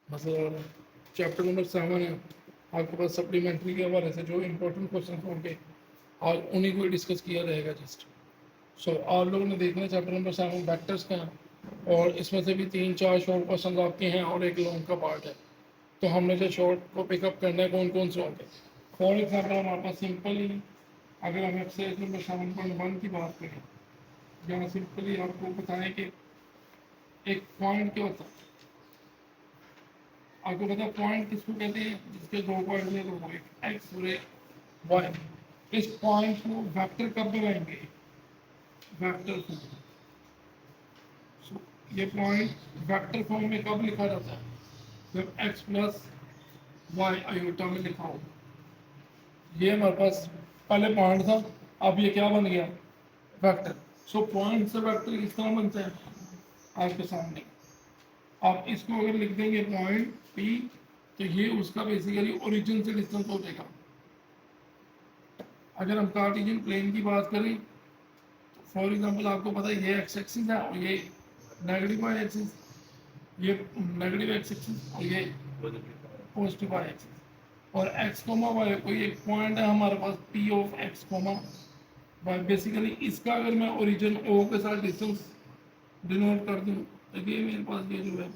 मतलब chapter number 7 है आपके पास, सप्लीमेंट्री के हवाले से जो इम्पोर्टेंट क्वेश्चन होंगे आज उन्हीं को डिस्कस किया जाएगा जस्ट। सो आप लोगों ने देखना चैप्टर नंबर 7 वेक्टर्स का है, और इसमें से भी 3-4 शॉर्ट क्वेश्चन आपके हैं और एक लॉन्ग का पार्ट है। तो हमने जो शॉर्ट को पिकअप करना है कौन कौन से होंगे। फॉर एग्जाम्पल हमारे पास सिंपली अगर हम एक्सरसाइज नंबर 7.1 की बात करें, जहाँ सिंपली आपको बताएं कि एक पॉइंट क्या होता है। आपको पता है पॉइंट किसको कहते हैं, जिसके दो पॉइंट हैं, तो एक एक्स और एक वाई। इस पॉइंट को वेक्टर कब बनाएंगे, वेक्टर फॉर्म। सो ये पॉइंट वेक्टर फॉर्म में कब लिखा जाता है, जब एक्स प्लस वाई आयोटा में लिखा हो। ये हमारे पास पहले पॉइंट था, अब ये क्या बन गया, वेक्टर। सो पॉइंट से वेक्टर किस तरह बनता है आपके सामने। आप इसको अगर लिख देंगे पॉइंट पी, तो ये उसका बेसिकली ओरिजिन से डिस्टेंस हो जाएगा। अगर हम कार्टेशियन प्लेन की बात करें तो फॉर एग्जांपल आपको पता है ये एक्स एक्सिस है और ये नेगेटिव वाई एक्सिस, ये नेगेटिव एक्स एक्सिस और ये पॉजिटिव वाई एक्सिस, और एक्स कोमा वाई कोई एक पॉइंट है हमारे पास P of x comma y. Basically इसका अगर मैं ओरिजिन ओ के साथ डिस्टेंस डिनोट कर दूं तो ये मेरे पास ये जो है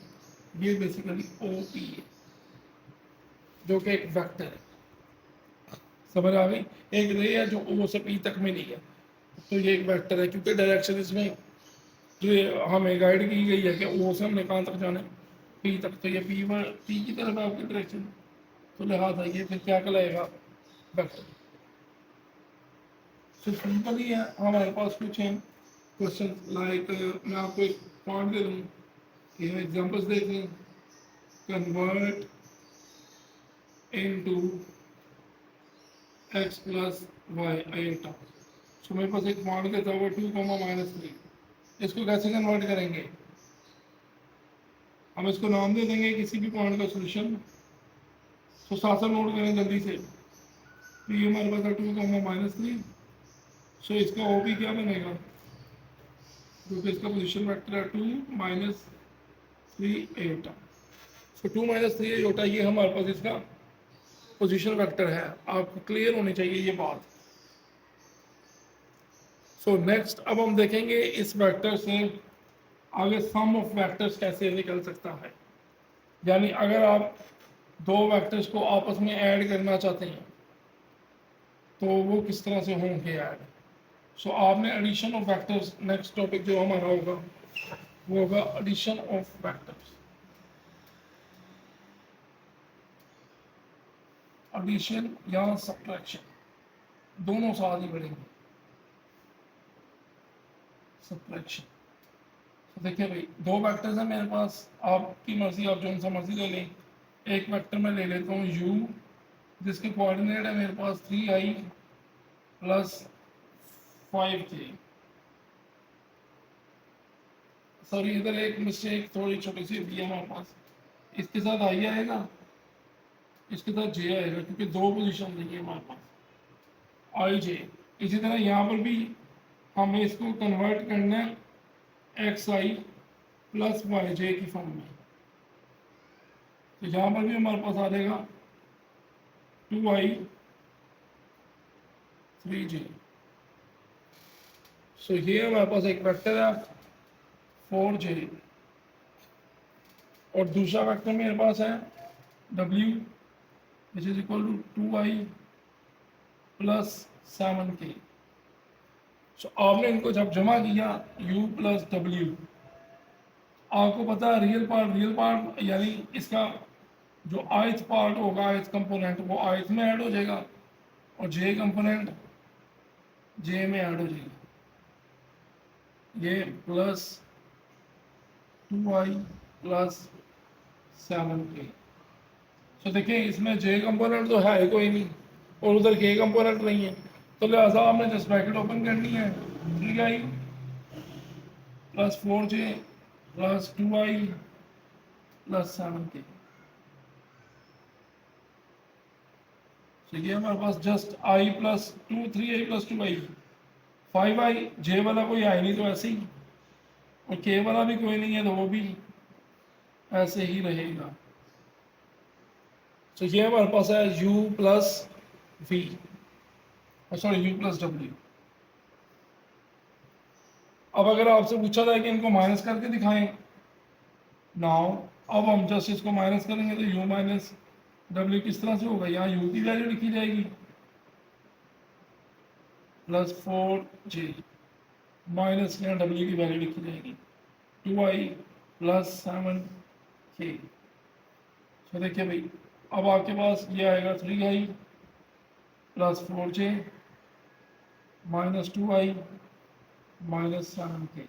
ये बेसिकली ओ पी है, जो कि एक वेक्टर है। समझ आ गई। एक रे है जो ओ से पी तक में नहीं है, तो ये एक वेक्टर है, क्योंकि डायरेक्शन इसमें जो ये हमें गाइड की गई है कि ओ से हमने कहाँ तक जाना है, पी तक। तो ये पी की तरफ है आपकी डायरेक्शन, तो लिहाजा ये फिर क्या कहलाएगा, वेक्टर। सो सिंपल ही है, हमारे पास कुछ हैं क्वेश्चन लाइक, मैं आपको एक पॉइंट दे दूँ, ये एग्जांपल्स देख लें। Convert into x plus y iota. So मेरे पास एक पॉइंट देता हुआ 2, -3। इसको कैसे कन्वर्ट करेंगे, हम इसको नाम दे देंगे किसी भी पॉइंट का सोल्यूशन। तो साथ साथ नोट करें जल्दी से। तो ये हमारे पास है 2, -3। सो इसका ओ भी क्या बनेगा, क्योंकि इसका पोजीशन वेक्टर है 2, -3 एटा। सो 2, -3 एटा ये हमारे पास इसका पोजीशन वेक्टर है। आपको क्लियर होनी चाहिए ये बात। सो नेक्स्ट अब हम देखेंगे इस वेक्टर से आगे सम ऑफ वेक्टर्स कैसे निकल सकता है। यानी अगर आप दो वेक्टर्स को आपस में ऐड करना चाहते हैं तो वो किस तरह से होंगे ऐड। सो आपने addition of vectors, next topic जो हमारा होगा वो होगा एडिशन ऑफ वेक्टर्स। एडिशन या सब्ट्रैक्शन दोनों साथ ही बढ़ेंगे। सब्ट्रैक्शन, तो देखिए भाई दो वेक्टर्स हैं मेरे पास, आपकी मर्जी, आप जो सा मर्जी ले लें। एक वेक्टर मैं ले लेता हूँ u, जिसके कोऑर्डिनेट है मेरे पास 3i प्लस 5j। सॉरी इधर एक मिस्टेक थोड़ी छोटी सी भी है हमारे पास, इसके साथ i आएगा, इसके साथ j आएगा, क्योंकि दो पोजीशन नहीं है हमारे पास i j। इसी तरह यहाँ पर भी हमें इसको कन्वर्ट करना है एक्स आई प्लस वाई जे की फॉर्म में। तो यहाँ पर भी हमारे पास आ जाएगा 2i 3j। सो ये हमारे पास एक वेक्टर है 4j, और दूसरा वेक्टर मेरे पास है w which is equal to 2i plus 7k। So आपने इनको जब जमा किया u प्लस w, आपको पता है रियल पार्ट यानी इसका जो आयत पार्ट होगा, आयत कंपोनेंट, वो आयत में ऐड हो जाएगा, और जे कंपोनेंट जे में ऐड हो जाएगा। ये प्लस 2i प्लस 7k। तो देखिए इसमें जे कंपोनेंट तो है कोई नहीं और उधर के कंपोनेंट नहीं है, तो लिहाजा आपने जस्ट ब्रैकेट ओपन करनी है। 3i plus 4j plus 2i plus 7k। तो ये हमारे पास just i plus 3i plus 2i, 5i, j वाला कोई आई नहीं तो ऐसे ही, और k वाला भी कोई नहीं है तो वो भी ऐसे ही रहेगा। तो ये हमारे पास है u plus v, sorry u plus डब्ल्यू। अब अगर आपसे पूछा जाए कि इनको माइनस करके दिखाएं, नाउ अब हम जस्ट इसको माइनस करेंगे तो u माइनस डब्ल्यू किस तरह से होगा, यहाँ u की वैल्यू लिखी जाएगी प्लस 4j माइनस यहाँ w की वैल्यू लिखी जाएगी 2i प्लस 7k। तो देखिए भाई, अब आपके पास ये आएगा 3i plus 4j minus 2i minus 7k।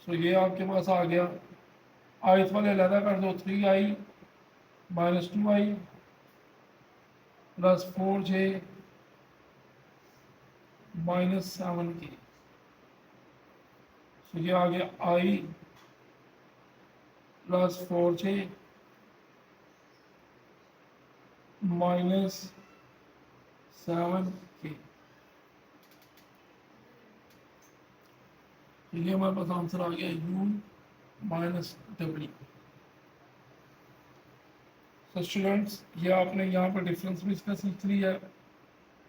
सो ये आपके पास आ गया, आयत वाले अलहदा कर दो, 3i minus 2i plus 4j minus 7k। सो ये आ गया i plus 4j minus 7k। ये हमारे पास आंसर आ गया u माइनस डब्ल्यू। तो स्टूडेंट्स, ये आपने यहाँ पर डिफरेंस भी इसका सीख लिया है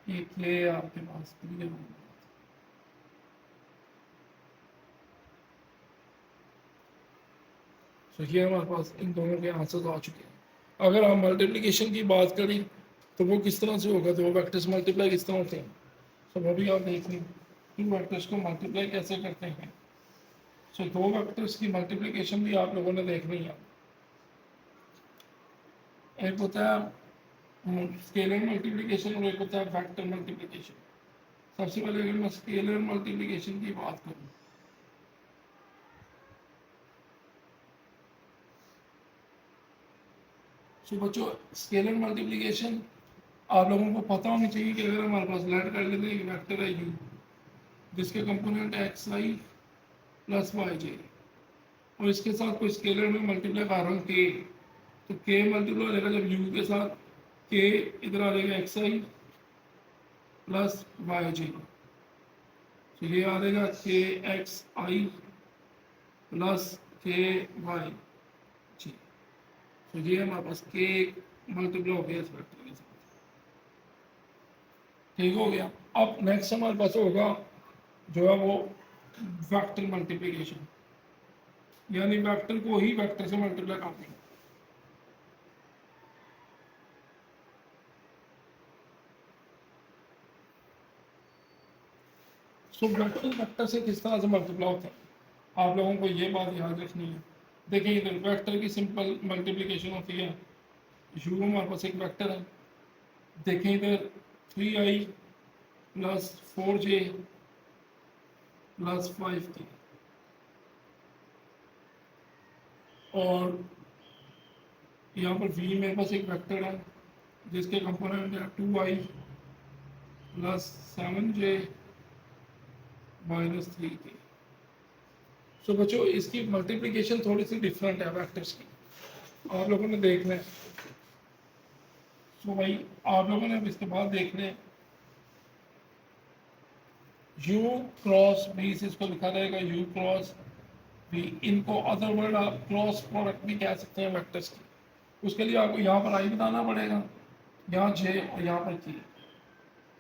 कि के आपके पास क्लियर हो। तो ये हमारे पास इन दोनों के आंसर आ चुके हैं। अगर हम मल्टीप्लिकेशन की बात करें तो वो किस तरह से होगा, तो वो वेक्टर्स मल्टीप्लाई किस तरह होते हैं, तो वो भी आप देख लें कि वेक्टर्स को मल्टीप्लाई कैसे करते हैं। सो दो वेक्टर्स की मल्टीप्लिकेशन भी आप लोगों ने देखनी है। एक होता है स्केलर मल्टीप्लिकेशन और एक होता है वेक्टर मल्टीप्लिकेशन। सबसे पहले अगर मैं स्केलर मल्टीप्लिकेशन की बात करूं, तो बच्चों स्केलर मल्टीप्लिकेशन आप लोगों को पता होनी चाहिए कि अगर हमारे पास लेट कर लेते हैं वेक्टर है u जिसके component x i plus y जे और इसके साथ कोई स्केलर में मल्टीप्लाई कर रहा हूँ के, तो के मल्टीप्लाई हो जाएगा जब u के साथ के इधर आ जाएगा एक्स आई प्लस वाई जे, तो ये आ जाएगा के एक्स आई प्लस के वाई जी। तो ये हमारे पास के मल्टीप्लाई हो गया इस वेक्टर के साथ, ठीक हो गया। अब नेक्स्ट हमारे पास होगा जो है वो वेक्टर मल्टीप्लिकेशन, यानी वेक्टर को ही वेक्टर से मल्टीप्लाई करते हैं। सो वेक्टर वेक्टर से किस तरह से मल्टीप्लाई होता है, आप लोगों को ये बात याद रखनी है। देखिए इधर वेक्टर की सिंपल मल्टीप्लिकेशन होती है, u हमारे पास एक वेक्टर है। देखें इधर 3i plus 4j plus 5k और यहाँ पर v मेरे पास एक वेक्टर है जिसके कंपोनेंट है 2i plus 7j minus 3k। सो बच्चों इसकी मल्टीप्लिकेशन थोड़ी सी डिफरेंट है वेक्टर्स की, आप लोगों ने देखना है। सो भाई आप लोगों ने अब इसके बाद देखना है u क्रॉस b से इसको लिखा जाएगा u क्रॉस b। इनको अदर वर्ड आप क्रॉस प्रोडक्ट भी कह सकते हैं वेक्टर्स की। उसके लिए आपको यहाँ पर i बताना पड़ेगा, यहाँ j और यहाँ पर k।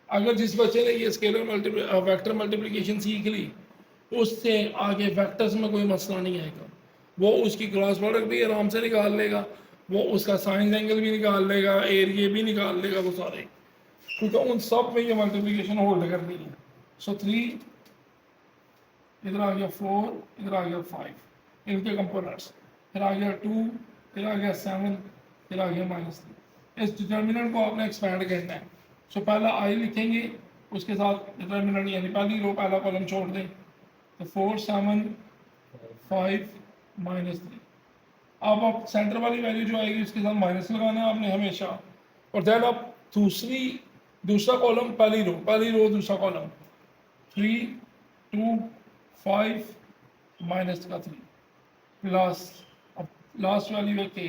अगर जिस बच्चे ने ये स्केलर वेक्टर मल्टीप्लिकेशन सीख ली उससे आगे वेक्टर्स में कोई मसला नहीं आएगा, वो उसकी क्रॉस प्रोडक्ट भी आराम से निकाल लेगा, वो उसका साइंस एंगल भी निकाल लेगा, एरिया भी निकाल लेगा, वो सारे, क्योंकि उन सब में ये मल्टीप्लिकेशन होल्ड करनी है। सो 3 इधर आ गया 4 इधर आ गया 5 इनके कंपोनेंट्स, फिर आ गया 2 फिर आ गया 7 फिर आ गया -3। इस डिटर्मिनेंट को आपने एक्सपैंड करना है। सो पहला आई लिखेंगे, उसके साथ डिटर्मिनेंट यानी पहली रो पहला कॉलम छोड़ दें, तो 4 7 5 -3। अब आप सेंटर वाली वैल्यू जो आएगी उसके साथ माइनस लगाना है आपने हमेशा, और देन आप दूसरा कॉलम पहली रो दूसरा कॉलम 3 2 5 माइनस का 3 प्लस अब लास्ट वैल्यू है के।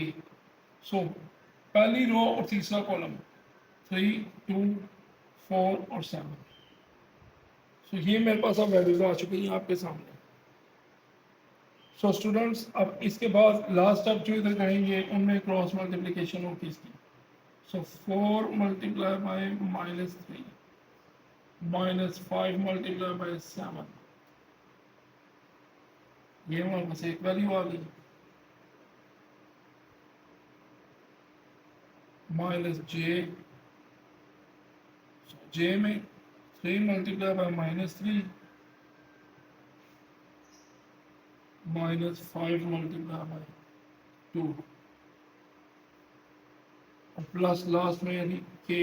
सो पहली रो और तीसरा कॉलम 3 2 4 और 7। सो ये मेरे पास अब वैल्यूज आ चुकी हैं आपके सामने। सो स्टूडेंट्स अब इसके बाद लास्ट स्टेप जो इधर करेंगे उनमें क्रॉस मल्टीप्लिकेशन होगी इसकी। So 4 multiplied by minus 3 minus 5 multiplied by 7, ये हमारे पास एक वैल्यू आ गई, माइनस जे में 3 multiplied by minus 3 minus 5 multiplied by 2 और प्लस लास्ट में यानी के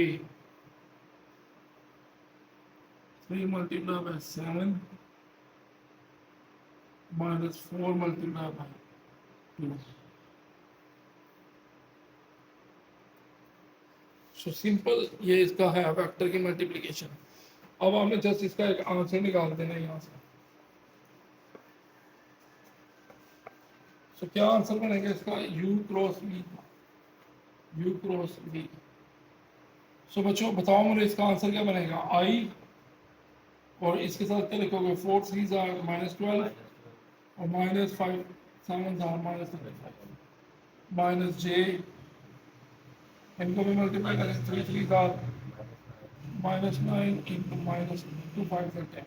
3 multiplied by 7 minus 4 multiplied by 2. So simple ये इसका है वेक्टर की मल्टीप्लिकेशन। अब हमें जस्ट इसका एक आंसर निकाल देना है यहाँ से। सो क्या आंसर बनेगा इसका, u क्रॉस v। सो बच्चों बताओ मुझे इसका आंसर क्या बनेगा, i और इसके साथ क्या लिखोगे, 4 3s are -12 और -5 7s are -35 माइनस जे, इनको भी मल्टीप्लाई करें, 3 3s are -9 इंटू -2 5 से 10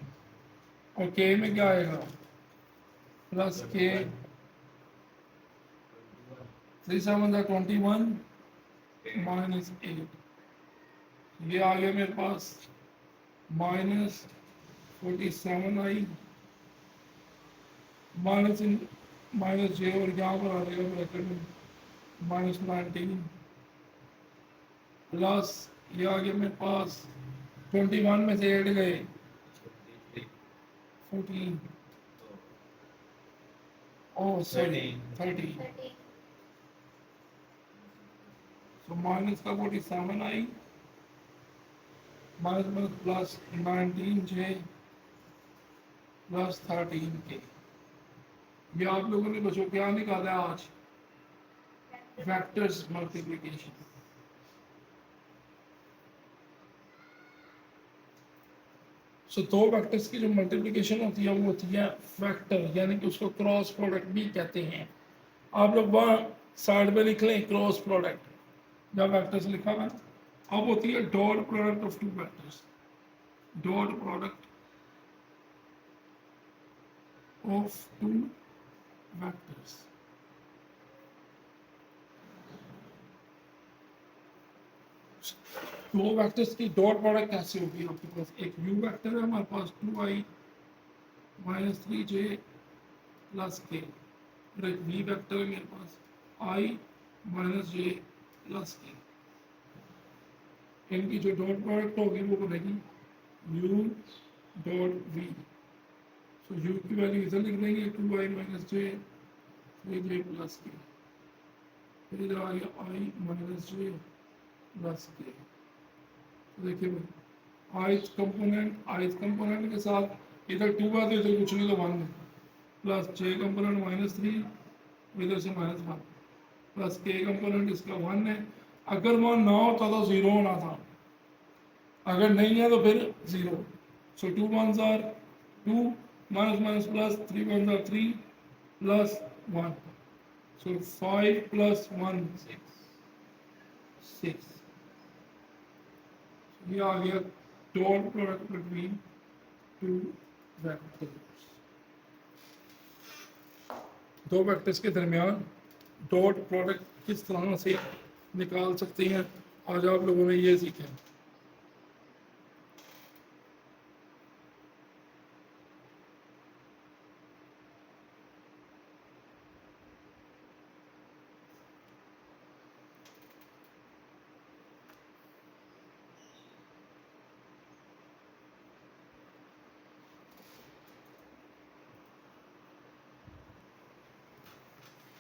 और के में क्या आएगा, प्लस के 3 7 are 21 -8, ये आ गया मेरे पास -47 आई माइनस जे और यहाँ पर आ जाएगा ब्रैकेट में -19 प्लस ये आ गया मेरे पास 21 में से 8 गए 14 ओह सॉरी 30, तो माइनस का 47 आई माइनस प्लस 19 जे प्लस 13 के। ये आप लोगों ने बच्चों क्या निकाला है आज, वेक्टर्स मल्टीप्लिकेशन। सो दो वेक्टर्स की जो मल्टीप्लिकेशन होती है वो होती है वेक्टर, यानी कि उसको क्रॉस प्रोडक्ट भी कहते हैं। आप लोग वहाँ साइड में लिख लें क्रॉस प्रोडक्ट, जब वेक्टर्स लिखा हुआ है। अब होती है dot product of two vectors, dot product of two vectors. दो वेक्टर्स की डॉट प्रोडक्ट कैसे होगी, आपके पास एक u वेक्टर है हमारे पास 2i माइनस 3j प्लस के, और एक v वेक्टर है मेरे पास i माइनस j प्लस के। इनकी जो डॉट प्रोडक्ट होगी वो बनेगी u डॉट v। सो u की वैल्यू इधर लिख देंगे 2i minus j 3j plus के, फिर इधर आ गया i माइनस j प्लस के। देखिए भाई ith कंपोनेंट के साथ इधर 2 है तो इधर कुछ नहीं तो 1 है, प्लस j कंपोनेंट -3 इधर से -1 प्लस k कंपोनेंट इसका 1 है। अगर 1 ना होता तो 0 होना था, अगर नहीं है तो फिर 0। सो 2 1s are 2 minus plus 3 1s are 3 plus 1, so 5 plus 1 6। ये आ गया dot product between two vectors. दो वेक्टर्स के दरमियान डॉट प्रोडक्ट किस तरह से निकाल सकते हैं, आज आप लोगों ने ये सीखा।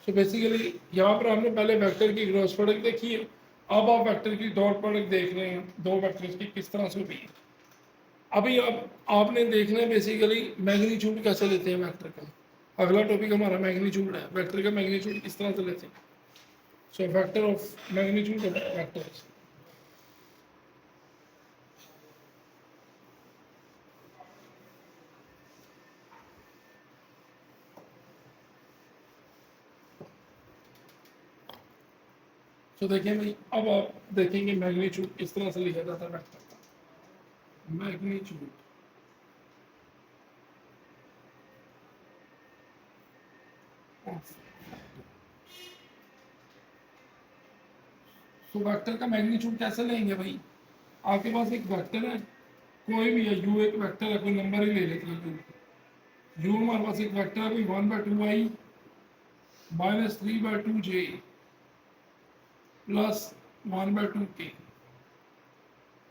तो बेसिकली यहाँ पर हमने पहले वेक्टर की क्रॉस प्रोडक्ट देखी है, अब आप वेक्टर की डॉट प्रोडक्ट देख रहे हैं, दो वेक्टर्स की किस तरह से होती है। अभी अब आपने देखना है बेसिकली मैग्नीट्यूड कैसे लेते हैं वेक्टर का। अगला टॉपिक हमारा मैग्नीट्यूड है, वेक्टर का मैग्नीट्यूड किस तरह से लेते हैं। So vector of magnitude of vectors. तो देखिए भाई, अब आप देखेंगे मैग्नीट्यूड किस तरह से लिखा जाता है वेक्टर का। मैग्नीट्यूड तो वेक्टर का मैग्नीट्यूड कैसे लेंगे भाई? आपके पास एक वेक्टर है, कोई भी है, यू एक वेक्टर है, कोई नंबर ही ले लेते हैं यू हमारे पास एक वेक्टर है कोई 1/2i -3/2j प्लस 1/2k।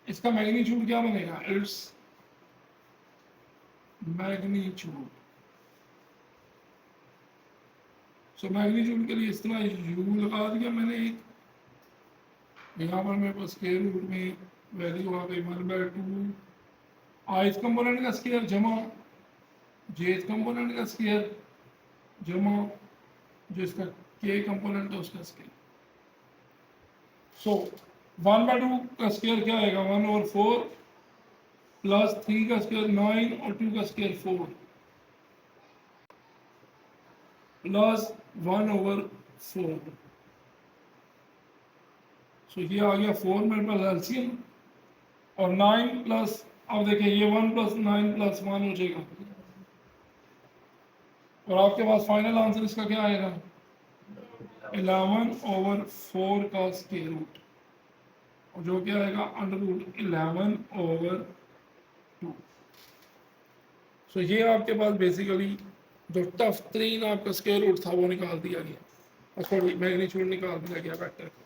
इसका मैग्नीट्यूड क्या बनेगा? Its magnitude. सो मैग्नीट्यूड के लिए इस तरह यू लगा दिया मैंने एक, यहाँ पर मेरे पास स्क्वायर रूट में वैल्यू आ गई 1/2 आइथ कंपोनेंट का स्क्वायर जमा जेथ कंपोनेंट का स्क्वायर जमा जो इसका के कंपोनेंट है उसका स्क्वायर। सो 1/2 का स्क्वायर क्या आएगा? 1/4 प्लस 3 का स्क्वायर 9 और 2 का स्क्वायर 4 प्लस 1/4। सो ये आ गया 4 मेरे पास एलसीएम, और 9 प्लस, अब देखिए ये 1 + 9 + 1 हो जाएगा, और आपके पास फाइनल आंसर इसका क्या आएगा? 11/4 का स्क्वायर रूट, और जो क्या आएगा? √11/2। सो ये आपके पास बेसिकली जो टफ तरीन आपका स्क्वायर रूट था वो निकाल दिया गया, और सॉरी मैग्नीट्यूड निकाल दिया गया वेक्टर का।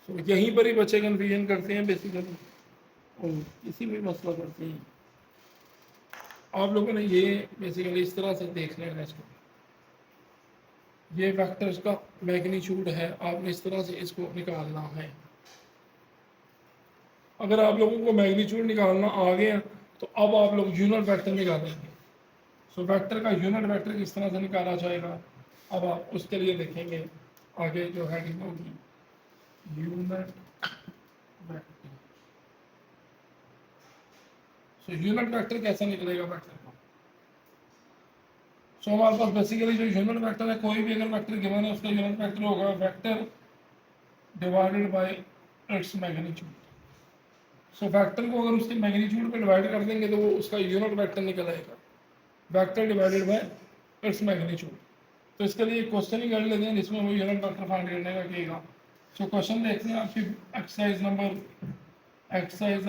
सो यहीं पर ही बच्चे कन्फ्यूजन करते हैं बेसिकली, और इसी में मसला करते हैं। आप लोगों ने ये बेसिकली इस तरह से देख लेना इसको, ये वेक्टर्स का मैग्नीट्यूड है, आपने इस तरह से इसको निकालना है। अगर आप लोगों को मैग्नीट्यूड निकालना आ गया तो अब आप लोग यूनिट वेक्टर निकालेंगे। सो वेक्टर का यूनिट वेक्टर किस तरह से निकाला जाएगा, अब आप उसके लिए देखेंगे आगे जो हेडिंग होगी unit vector. So unit vector कैसे निकलेगा वेक्टर का? सो हमारे पास बेसिकली जो यूनिट वेक्टर है, कोई भी अगर वेक्टर गिवन है उसका यूनिट वेक्टर होगा vector divided by its magnitude. So vector को अगर उसके मैग्नीट्यूड पे डिवाइड कर देंगे तो वो उसका यूनिट वेक्टर निकल आएगा, vector divided by its magnitude. तो इसके लिए क्वेश्चन ही कर लेते हैं जिसमें वो यूनिट वेक्टर फाइंड करने का कहेगा। सो क्वेश्चन देखते हैं आपकी एक्सरसाइज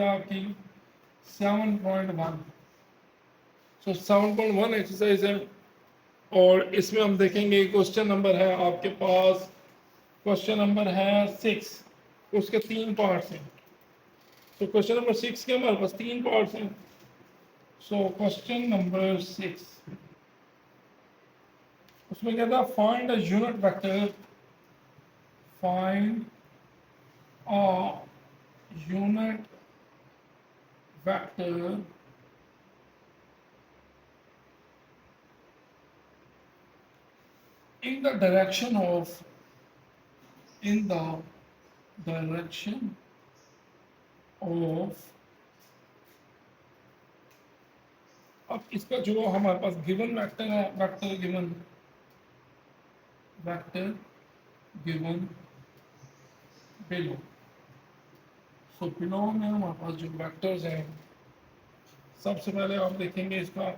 आपकी 7.1। सो 7.1 एक्सरसाइज है, और इसमें हम देखेंगे क्वेश्चन नंबर है आपके पास, क्वेश्चन नंबर है 6, उसके 3 पार्ट्स हैं। तो क्वेश्चन नंबर 6 के हमारे पास 3 पार्ट्स हैं। सो क्वेश्चन नंबर 6 उसमें क्या था? Find a unit vector, find a unit vector in the direction of अब इसका जो हमारे पास गिवन वेक्टर है, vector given below. So below में हमारे पास जो वेक्टर्स हैं, सबसे पहले आप देखेंगे इसका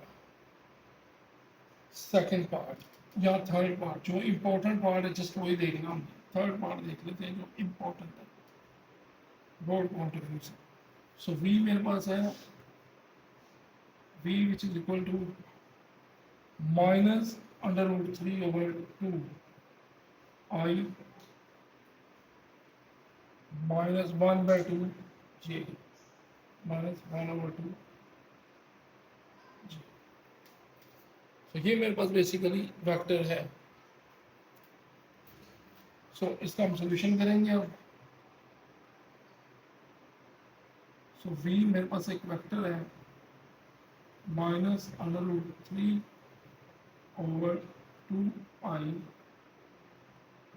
सेकंड पार्ट या थर्ड पार्ट। जो इम्पोर्टेंट पार्ट है जस्ट वही देखना, हम थर्ड पार्ट देख लेते हैं जो इम्पोर्टेंट है बोर्ड पॉइंट ऑफ व्यू से। सो v मेरे पास है v which is equal to -√3/2 i -1/2 j -1/2 j। तो ये मेरे पास बेसिकली वेक्टर है। सो इसका हम सोल्यूशन करेंगे अब। सो v मेरे पास एक वेक्टर है -√3/2i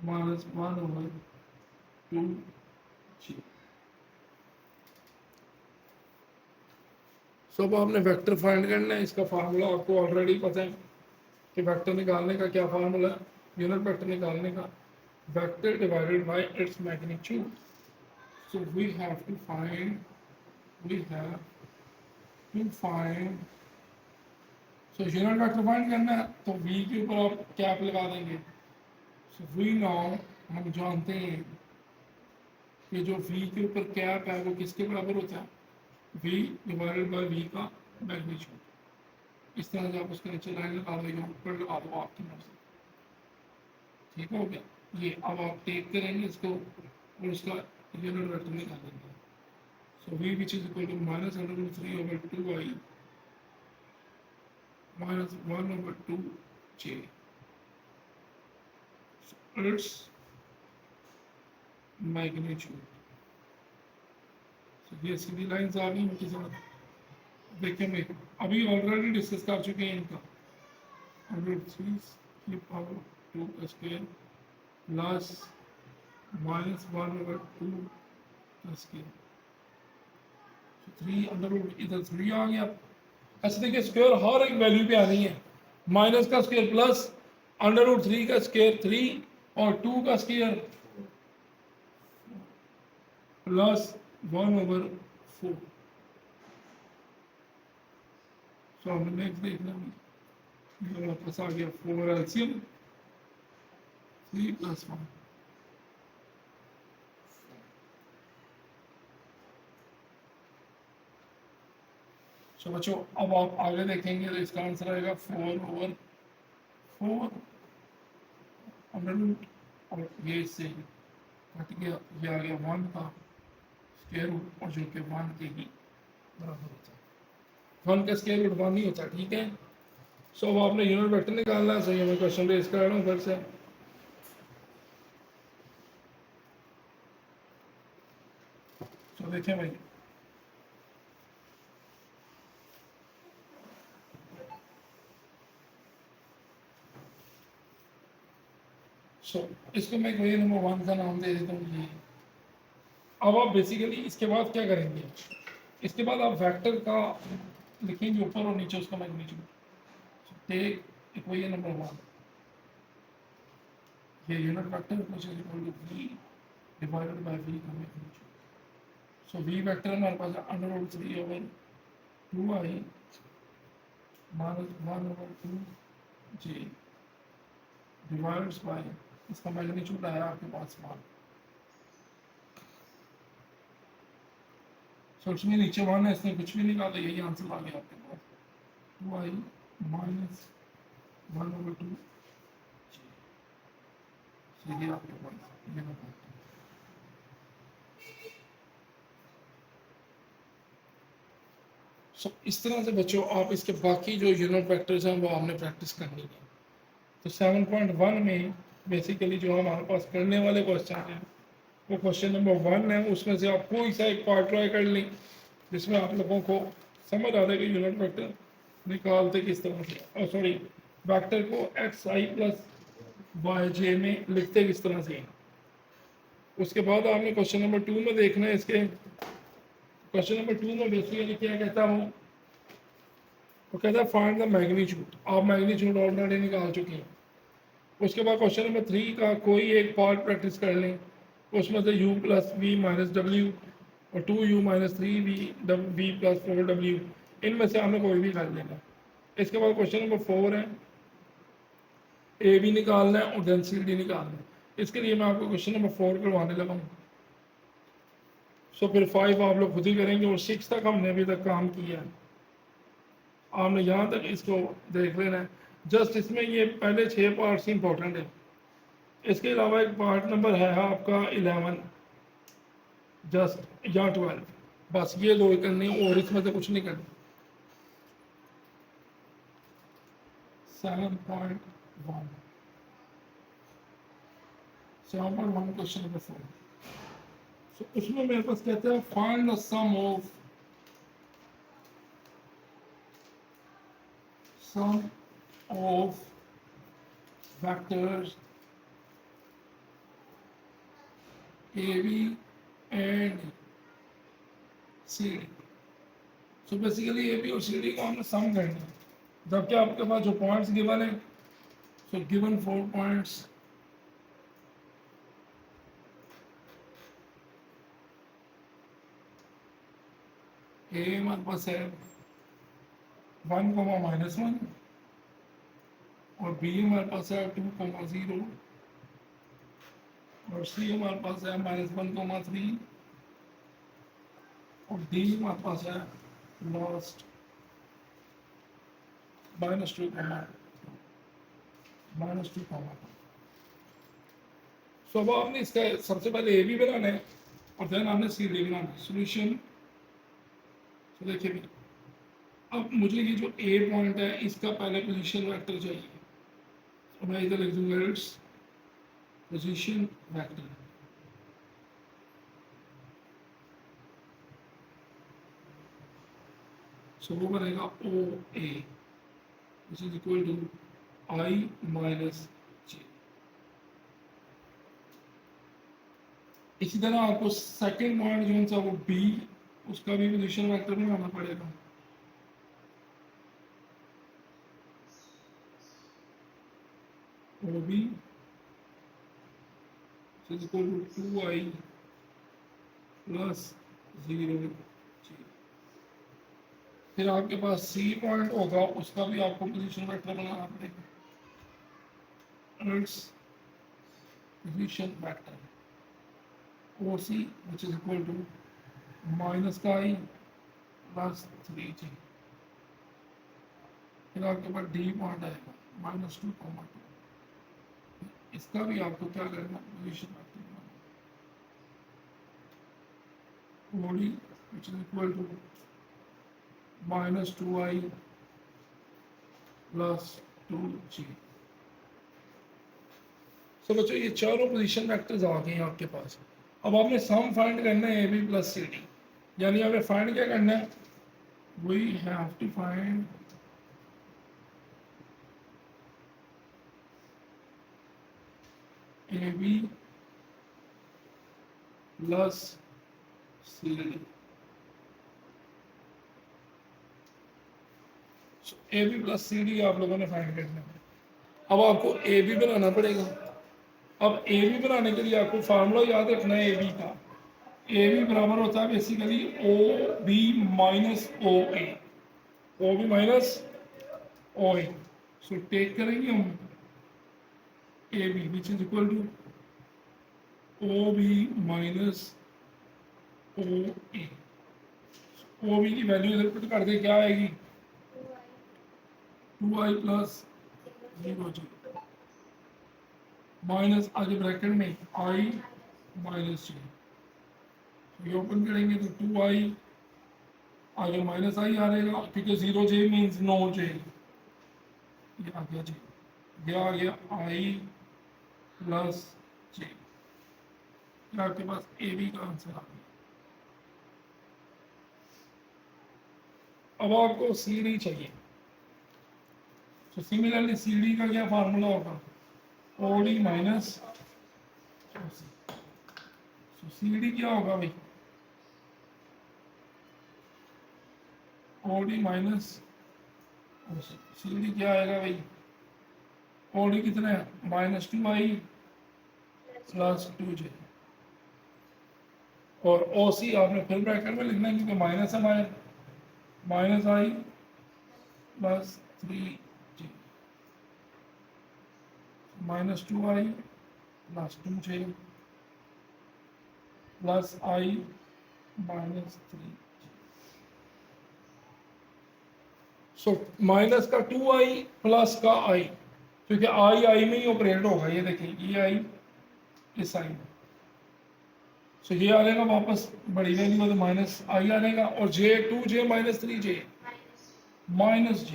-1/2 j। सो अब आपने वेक्टर फाइंड करना है। इसका फार्मूला आपको ऑलरेडी पता है कि वेक्टर निकालने का क्या फार्मूला है, यूनिट वेक्टर निकालने का vector divided by its magnitude. So we have to find, we have to find, so unit vector find करना है तो v के ऊपर आप कैप लगा देंगे. सो वी नाउ हम जानते हैं कि जो v के ऊपर कैप है वो किसके बराबर होता है, v डिवाइडेड बाय v का मैग्नीट्यूड. इस तरह से आप उसके नीचे लाइन लगा दो या ऊपर लगा दो आपकी मर्जी. ठीक हो गया. ये अब आप टेक करेंगे इसको और उसका यूनिट वेक्टर निकालेंगे. So v which is equal to minus under root 3 over 2i minus 1 over 2j. So its magnitude. So ये सीधी लाइन्स आ गई इनकी साथ. देखेंगे अभी ऑलरेडी डिस्कस कर चुके हैं इनका. अंडर 3 की पावर 2 का स्क्वायर प्लस माइनस 1 over 2 का स्क्वायर. 3 अंडर रूट इधर 3 आ गया. अच्छा देखिए स्क्वायर हर एक वैल्यू पे आनी है. माइनस का स्क्वायर प्लस अंडर रूट 3 का स्क्वायर 3 और 2 का स्क्वायर प्लस 1 over 4. सो हमने नेक्स्ट देखना है. ये वापस आ गया 4 एलसीएम 3 प्लस 1. तो बच्चों अब आप आगे देखेंगे तो इसका आंसर आएगा 4 over 4 अंडर रूट और ये इससे कट गया. ये आ गया 1 का स्क्वायर रूट और जो कि 1 के ही बराबर होता है. 1 का स्क्वायर रूट 1 नहीं होता. ठीक है. सो अब आपने यूनिट वेक्टर निकालना है. सो ये मैं क्वेश्चन रेज कर रहा हूँ फिर से. तो देखें भाई इसको मैं क्वेश्चन नंबर 1 का नाम दे देता हूँ. ये अब आप बेसिकली इसके बाद क्या करेंगे, इसके बाद आप वेक्टर का लिखेंगे ऊपर और नीचे उसका मैग्नीट्यूड. Take equation number 1. ये unit vector which is equal to v divided by v का मैग्नीट्यूड. सो v वेक्टर हमारे पास है under root 3 over 2i minus 1 over 2j divides by इसका मैग्नीट्यूड आया आपके पास 1. सो इसमें नीचे 1 है, इसमें कुछ भी निकाला, यही आंसर आ गया आपके पास 2i माइनस 1 ओवर 2 सीधे आपके पास ये ना. सो इस तरह से बच्चों आप इसके बाकी जो यूनिट वेक्टर्स हैं वो आपने प्रैक्टिस करनी है. तो 7.1 में बेसिकली जो हमारे पास करने वाले क्वेश्चन हैं वो क्वेश्चन नंबर 1 है. उसमें से आप कोई सा एक पार्ट ट्राई कर लें जिसमें आप लोगों को समझ आ जाएगा यूनिट वेक्टर निकालते किस तरह से, और सॉरी वेक्टर को xi प्लस yj में लिखते किस तरह से. उसके बाद आपने क्वेश्चन नंबर 2 में देखना है. इसके क्वेश्चन नंबर 2 में बेसिकली क्या कहता हूँ, वो कहता है फाइंड द मैग्नीट्यूड. आप मैग्नीट्यूड ऑलरेडी निकाल चुके हैं. उसके बाद क्वेश्चन नंबर 3 का कोई एक पार्ट प्रैक्टिस कर लें. उसमें से u प्लस वी माइनस डब्ल्यू और 2u minus 3v plus 4w, इनमें से हमें कोई भी कर लेना. इसके बाद क्वेश्चन नंबर 4 है, ए भी निकालना है और देन सी डी निकालना है. इसके लिए मैं आपको क्वेश्चन नंबर 4 करवाने लगा हूँ. सो फिर 5 आप लोग खुद ही करेंगे और 6 तक हमने अभी तक काम किया है. आपने यहाँ तक इसको देख लेना है. जस्ट इसमें ये पहले 6 पार्ट्स इंपॉर्टेंट है. इसके अलावा एक पार्ट नंबर है आपका 11 जस्ट या 12, बस ये 2 करने और इसमें से कुछ नहीं करना. 7.1 क्वेश्चन नंबर 4. सो उसमें मेरे पास कहते हैं find the sum of vectors AB and CD. So basically AB और CD को हमने सम करना है. जबकि आपके पास जो पॉइंट्स गिवन है, सो गिवन 4 पॉइंट्स ए हमारे पास है 1, -1 और बी हमारे पास है 2, 0 और सी हमारे पास है -1, 3 और डी हमारे पास है लास्ट -2, -2। सो अब आपने इसका सबसे पहले ए बी बनाना है और देन आपने सी डी बनाना है सोल्यूशन। तो देखिए भी अब मुझे ये जो ए पॉइंट है इसका पहले पोजीशन वेक्टर चाहिए, तो मैं इधर लिख दूंगा इट्स पोजीशन वेक्टर। सो वो बनेगा O A which is equal to i minus j. इसी तरह आपको सेकंड पॉइंट जो सा वो बी, उसका भी पोजीशन वेक्टर बनाना पड़ेगा। O B is equal to 2i plus 0 g. फिर आपके पास सी पॉइंट होगा, उसका भी आपको पोजीशन वेक्टर बनाना पड़ेगा। It's position vector O C which is equal to minus का आई प्लस 3g। फिर आपके पास डी पॉइंट आएगा -2, 2। इसका भी आपको क्या करना, पोजीशन वेक्टर बनाना। OD which is equal to -2i plus 2g। तो बच्चों ये चारों पोजीशन वेक्टर्स आ गए हैं आपके पास। अब आपने सम फाइंड करना है A B plus C D, यानी आपने फाइंड क्या करना है, we have to find A B plus C D. A B plus C D आप लोगों ने फाइंड करना है। अब आपको ए बी बनाना पड़ेगा। अब ए बी बनाने के लिए आपको फार्मूला याद रखना है ए बी का। ए बी बराबर होता है basically O B minus O A, O B minus O A. So take करेंगे हम A B which is equal to O B minus O A. O B की वैल्यू इधर put कर दे, क्या आएगी, 2i प्लस 0g माइनस आगे bracket में i माइनस जी। ये ओपन करेंगे तो 2i आगे माइनस आई आ रहेगा क्योंकि 0j मीन्स नो j। ये आ गया जी, ये आ गया i प्लस j। आपके पास ए बी का आंसर आ गया। अब आपको सी डी चाहिए। तो सिमिलरली सी डी का क्या फार्मूला होगा, O D minus C D क्या होगा भाई, O D minus C D क्या आएगा भाई, ओ डी कितना है -2i प्लस 2j और ओ सी आपने फिर ब्रैकेट में लिखना है क्योंकि माइनस है, -i plus 3j -2i plus 2j plus i -3। So minus का 2i प्लस का i, क्योंकि आई में ही ऑपरेट होगा। ये देखिए ये आई इस आई में, सो ये आ जाएगा वापस बड़ी वैल्यू तो माइनस आई आ जाएगा और जे 2j -3j -j।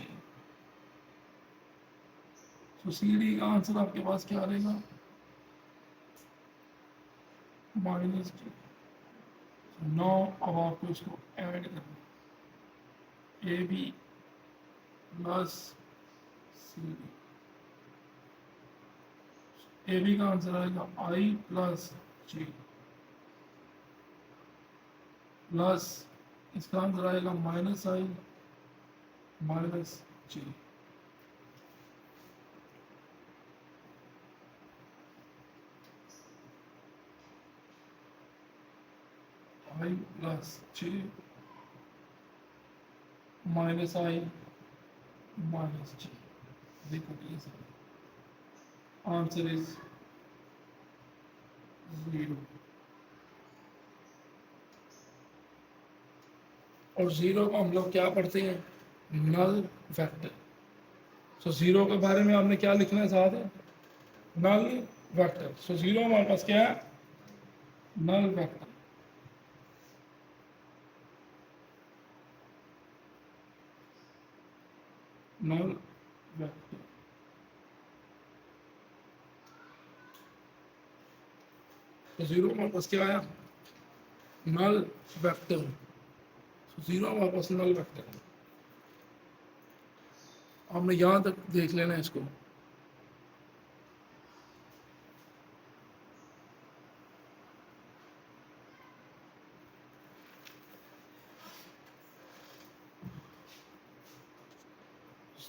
तो सी डी का आंसर आपके पास क्या आ जाएगा, -j। नौ अब आपको इसको ऐड करना, A B plus C D. A B का आंसर आएगा आई प्लस जी प्लस इसका आंसर आएगा -i -j। i plus j minus i minus j. देखो प्लीज, आंसर इज 0। और 0 को हम लोग क्या पढ़ते हैं? Null vector. सो 0 के बारे में आपने क्या लिखना है साथ है? Null vector. सो 0 हमारे पास क्या है? Null vector. Null vector. तो 0 हमारे पास क्या आया? Null vector. तो 0 हमारे पास नल वेक्टर है। हमने यहां तक देख लेना है इसको।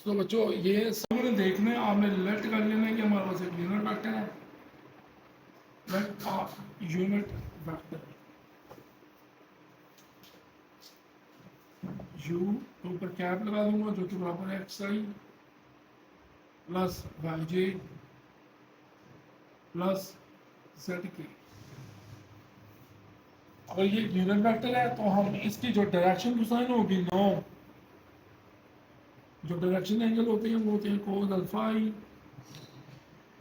तो बच्चों ये सामने देखना है, आपने लेट कर लेना है कि हमारे पास एक यूनिट वेक्टर है। Let of unit vector u के ऊपर कैप लगा दूंगा जो कि बराबर है x i plus y j plus z k. अगर ये यूनिट वेक्टर है तो हम इसकी जो डायरेक्शन कोसाइन होगी 9, जो डायरेक्शन एंगल होते हैं वो होते हैं cos alpha i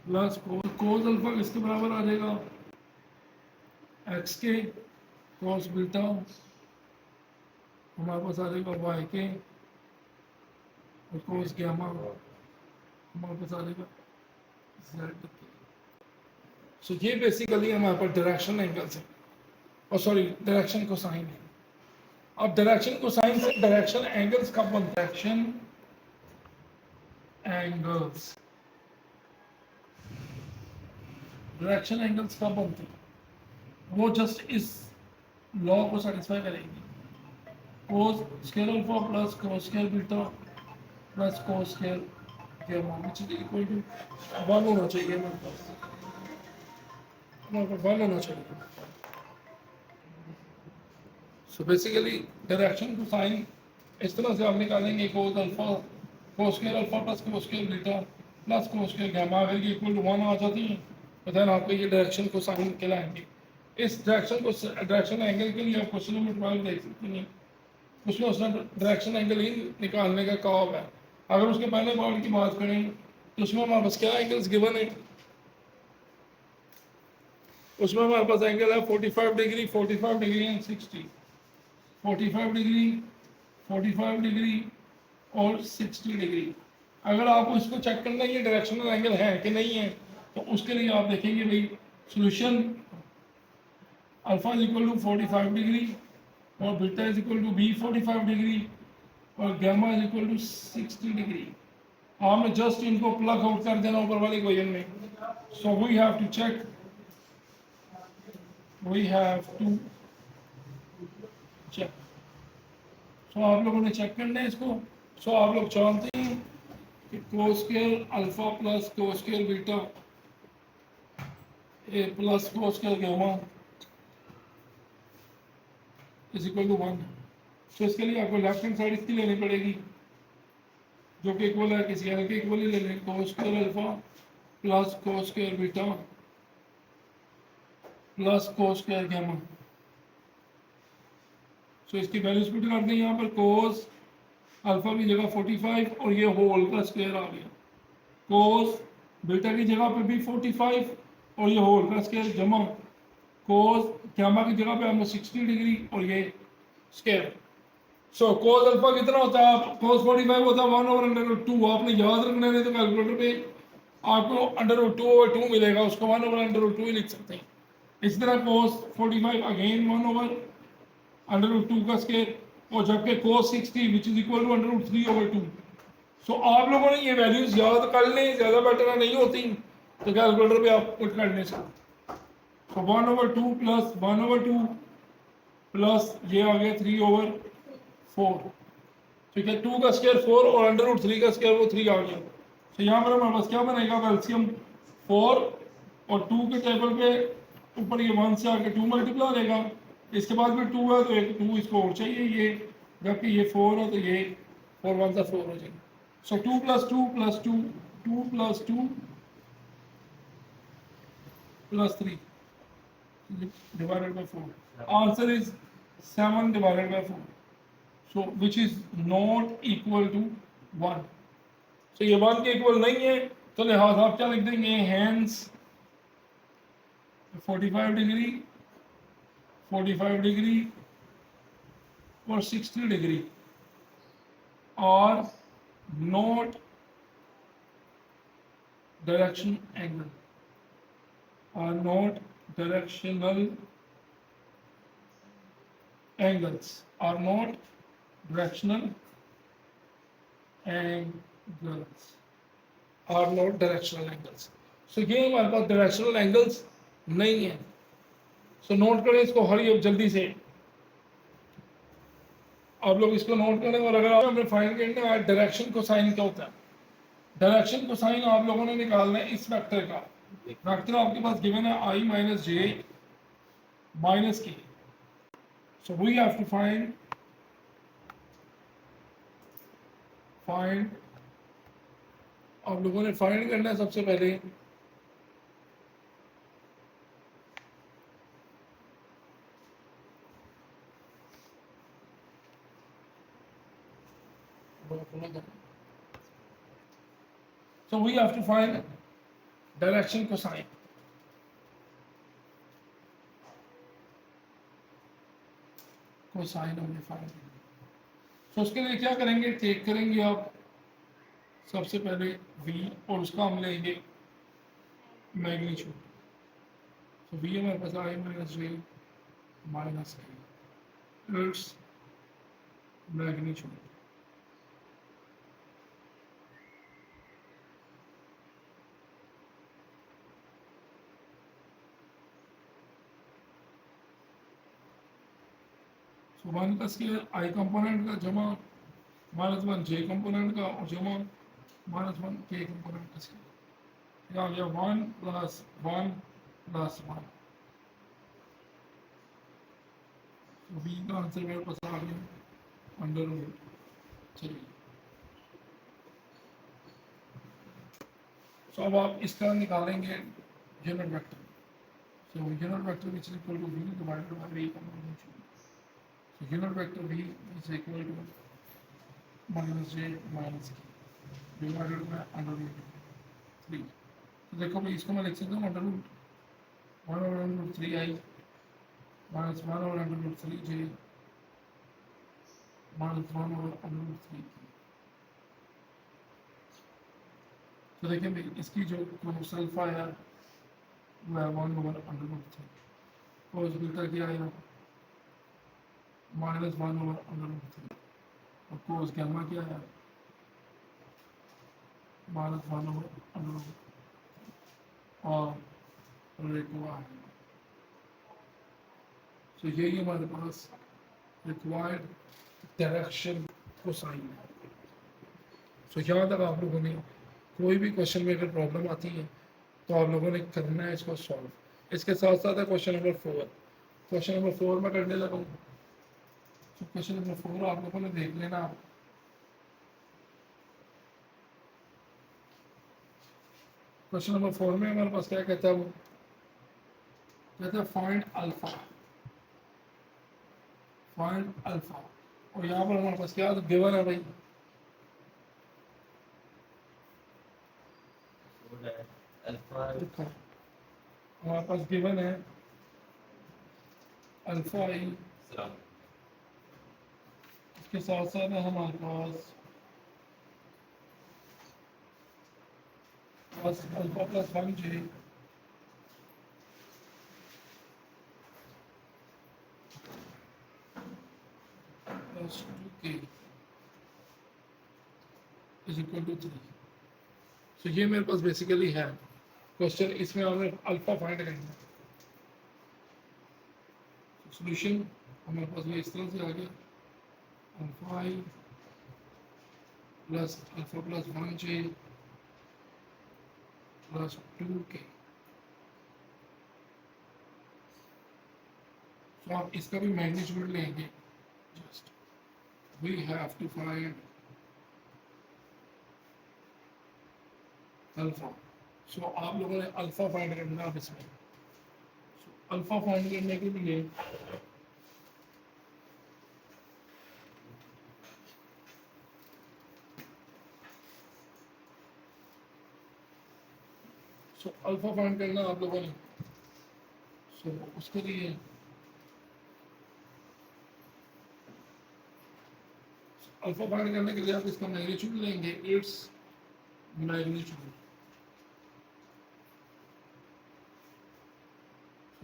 plus cos alpha किसके बराबर आ जाएगा? एक्स के कोस बीटा हमारे पास आ जाएगा वाई के और कोस गामा हमारे पास आ जाएगा जेड के। सो ये बेसिकली हमारे पास डायरेक्शन एंगल्स है, और सॉरी डायरेक्शन कोसाइन है। अब डायरेक्शन कोसाइन से डायरेक्शन एंगल्स कब बनता है? डायरेक्शन एंगल्स, डायरेक्शन एंगल्स कब बनते हैं? वो जस्ट इस लॉ को सेटिस्फाई करेंगे। Cos square alpha plus cos square beta plus cos square gamma which is equal to 1 होना चाहिए हमारे पास। 1 होना चाहिए। सो बेसिकली डायरेक्शन कोसाइन इस तरह से आप निकालेंगे cos alpha cos square alpha plus cos square beta plus cos square gamma. अगर ये इक्वल टू 1 आ जाती है तो देन आपको ये डायरेक्शन कोसाइन कहलाएंगे। इस डायरेक्शन को डायरेक्शन एंगल के लिए आप क्वेश्चन नंबर 12 देख सकते हैं, उसमें उसने डायरेक्शन एंगल ही निकालने का कहा हुआ है। अगर उसके पहले पार्ट की बात करें तो उसमें हमारे पास क्या एंगल्स गिवन है? उसमें हमारे पास एंगल है 45 degree 45 degree and 60, 45 degree 45 degree और 60 डिग्री। अगर आपको इसको चेक करना है ये डायरेक्शनल एंगल है कि नहीं है तो उसके लिए आप देखेंगे भाई solution alpha is equal to 45 degree और beta is equal to b 45 degree और gamma is equal to 60 degree. आपने जस्ट इनको प्लग आउट कर देना ऊपर वाले इक्वेशन में। So we have to check, we have to check. So आप लोगों ने चेक करना है इसको। सो आप लोग जानते हैं कि cos square alpha plus cos square beta a plus cos square gamma is equal to 1। तो इसके लिए आपको लेफ्ट हैंड साइड इसकी लेनी पड़ेगी जो कि इक्वल है किसी एल के इक्वल ही ले लें, cos square alpha plus cos square beta plus cos square gamma. So इसकी वैल्यूज पुट कर दें यहाँ पर। कोस अल्फा की जगह 45 और ये होल का स्क्वायर आ गया। कोस बीटा की जगह पे भी 45 और ये होल का स्क्वायर जमा कोस गामा की जगह पे हमने 60 डिग्री और ये स्क्वायर। सो कोस अल्फा कितना होता है? आप कोस 45 होता है 1/√2। आपने याद रखना है तो कैलकुलेटर पे आपको √2/2 मिलेगा, उसको 1/√2 ही लिख सकते हैं। इस तरह कोस 45 अगेन 1/√2 का स्क्वायर और जबकि कोस 60 विच इज इक्वल टू √3/2। सो आप लोगों ने ये वैल्यूज याद कर लें, ज़्यादा बेटर नहीं होती तो कैलकुलेटर पे आप पुट कर लें। सो 1/2 प्लस 1/2 प्लस ये आ गया 3/4। ठीक है, 2 का स्क्वायर 4 और √3 का स्क्वायर वो 3 आ गया। तो यहाँ पर हमारे पास क्या बनेगा? एलसीएम 4 और 2 के टेबल पे ऊपर ये 1 से आके 2 मल्टीप्लाई लेगा। इसके बाद में 2 है तो एक 2 इसको और चाहिए ये, जबकि ये 4 है तो ये 4 1 सा 4 हो जाएगा. So 2 plus 2 plus 2, 2 plus 2 plus 3 divided by 4. Answer is 7 divided by 4. So which is not equal to 1. So ये 1 के इक्वल नहीं है, तो लिहाजा आप क्या लिख देंगे? Hence 45 डिग्री, 45 डिग्री और 60 degree are not direction angle, are not directional angles, are not directional angles, are not directional angles. So ये हमारे पास directional angles नहीं है. So नोट करें इसको, हरी अब जल्दी से आप लोग इसको नोट करें. और अगर आपने फाइंड करना है डायरेक्शन को साइन क्या होता है, डायरेक्शन को साइन आप लोगों ने निकालना है इस वेक्टर का. वेक्टर आपके पास गिवन है I माइनस जे माइनस के. So we have to find आप लोगों ने फाइंड करना है सबसे पहले so we have to find direction cosine. cosine हमने फाइंड किया. तो उसके लिए क्या करेंगे, टेक करेंगे आप सबसे पहले v और उसका हम लेंगे मैग्नीट्यूड. तो v हमारे पास I माइनस जे माइनस के इट्स मैग्नीट्यूड. तो 1 का स्केयर I कंपोनेंट का जमा -1 जे कंपोनेंट का और जमा -1 के कंपोनेंट का स्केयर. आ गया 1 प्लस 1 प्लस 1. तो बी का आंसर मेरे पास आ गया अंडर रूट. चलिए तो अब आप इसका निकालेंगे unit vector. So unit vector which is equal to v divided by v combination. So unit vector v is equal to minus j minus k divided by under root 3. तो देखो भाई इसको मैं लिख सकता हूँ under root 1 over under root 3i minus 1 over under root 3j minus 1 over under root 3k. तो देखिए भाई इसकी जो सेल्फा है वो है 1 over under root 3. पॉसिबिलिटी क्या आएगा -1 over under root 3. और कोस गैमा क्या है -1 over under root 3 और रिक्वायर्ड. तो यही हमारे पास रिक्वायर्ड डायरेक्शन कोसाइन है. तो यहाँ तक आप लोगों ने कोई भी क्वेश्चन में अगर प्रॉब्लम आती है तो आप लोगों ने करना है इसको सॉल्व. इसके साथ साथ है क्वेश्चन नंबर 4. क्वेश्चन नंबर 4 में करने लगा. तो क्वेश्चन नंबर 4 आप लोगों ने देख लेना. क्वेश्चन नंबर 4 में हमारे पास क्या कहता है, वो कहता है फाइंड अल्फा. Find alpha. और यहाँ पर हमारे पास क्या गिवन है भाई, अल्फा हमारे पास गिवन है अल्फा आई. इसके साथ साथ है हमारे पास alpha plus 1 j plus 2k is equal to 3. तो ये मेरे पास बेसिकली है क्वेश्चन. इसमें हमें अल्फा फाइंड करना है. सॉल्यूशन हमारे पास ये इस तरह से आ गया alpha i plus alpha plus 1 j plus 2k. तो आप इसका भी मैग्नीट्यूड लेंगे. Just we have to find alpha. So आप लोगों ने अल्फा फाइंड करना है इसमें। अल्फा फाइंड करने के लिए अल्फा फाइंड करना आप लोगों ने। उसके लिए अल्फा फाइंड करने के लिए आप इसका मैग्नीट्यूड लेंगे, इट्स मैग्नीट्यूड।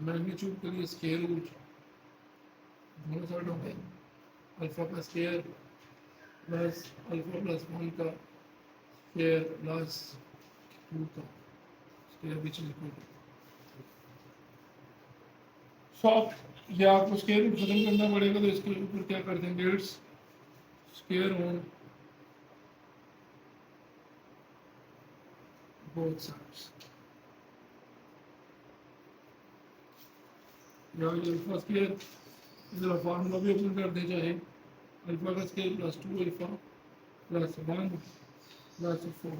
मैग्नीट्यूड के लिए स्क्वायर रूट दोनों साइड हो गए, अल्फा का स्क्वायर प्लस अल्फा प्लस 1 का स्क्वायर प्लस 2 का square which is equal to. So आप ये आपको स्क्वायर रूट खत्म करना पड़ेगा, तो इसके ऊपर क्या कर देंगे, it's square on both sides. या ये अल्फा स्क्वायर इधर फार्मूला भी ओपन कर दे, चाहे अल्फा का square plus 2 alpha plus 1 plus 4,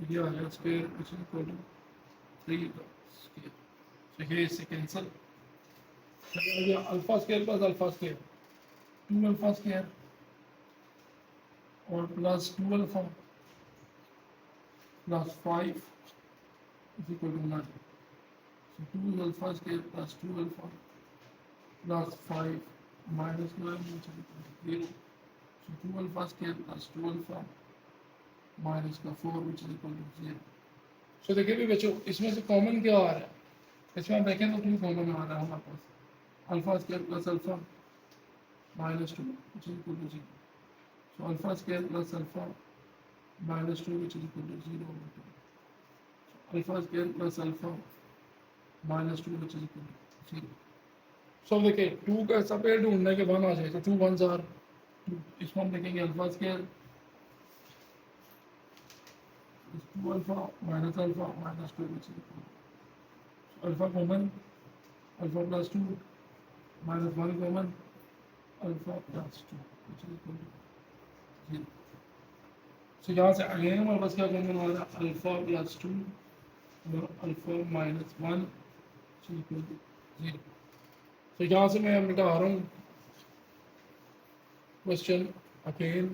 ये आ गया square which is equal to 3 का स्क्वायर। सो ये इससे कैंसिल हो गया, alpha square plus alpha square 2 alpha square और plus 2 alpha plus 5 is equal to 9। So 2 alpha square plus 2 alpha plus 5 minus 9 which is equal to 0. So 2 alpha square plus 2 alpha minus का 4 which is equal to 0. So देखिए भी बच्चों, इसमें से common क्या आ रहा है, इसमें आप देखें तो 2 कॉमन आ रहा है हमारे पास, alpha square plus alpha minus 2 which is equal to 0. So alpha square plus alpha minus 2 which is equal to 0 over 2. So alpha square plus alpha minus 2 which is equal to 0. So देखिए 2 का सब pair ढूंढने के 1 आ जाएगा, 2 1s are 2। इसको हम देखेंगे alpha square 2 alpha minus 2 which is equal to alpha common, alpha plus 2 minus 1 common, alpha plus 2 which is equal to 0. सो यहाँ से अगेन हमारे पास क्या कॉमन आ रहा है, अल्फा प्लस 2 और अल्फा माइनस 1 इक्वल टू 0। तो यहाँ से मैं मिटा रहा हूँ क्वेश्चन अगेन।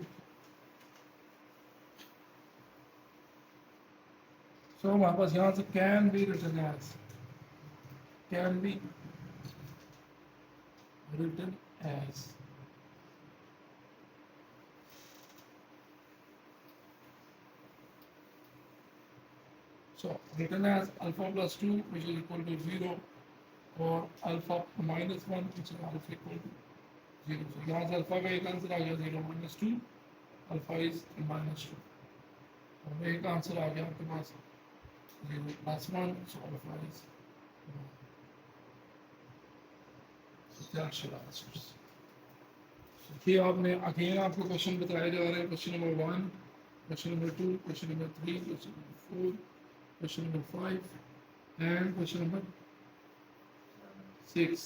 सो हमारे पास यहाँ से can be written as, can be written as written as alpha plus 2 which is equal to 0 or alpha minus 1 which is also equal to 0. So यहाँ से अल्फा का एक आंसर आ गया 0 minus 2, अल्फा इज minus 2, और एक answer आ गया आपके पास 0 plus 1, so alpha is 1. So that's your answers. ये आपने अगेन आपको क्वेश्चन बताए जा रहे हैं, question number 1, question number 2, question number 3, question number 4, question number 5 and question number 6,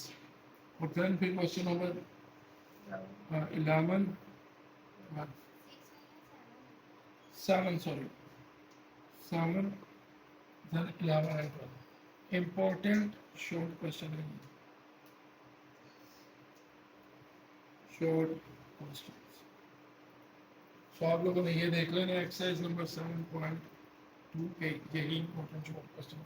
और then फिर question number 11 7 sorry 7 then 11 and 12 important short question है, short questions. So आप लोगों ने ये देख लेना एक्सरसाइज नंबर 7.2 के यही इंपॉर्टेंट शॉर्ट क्वेश्चन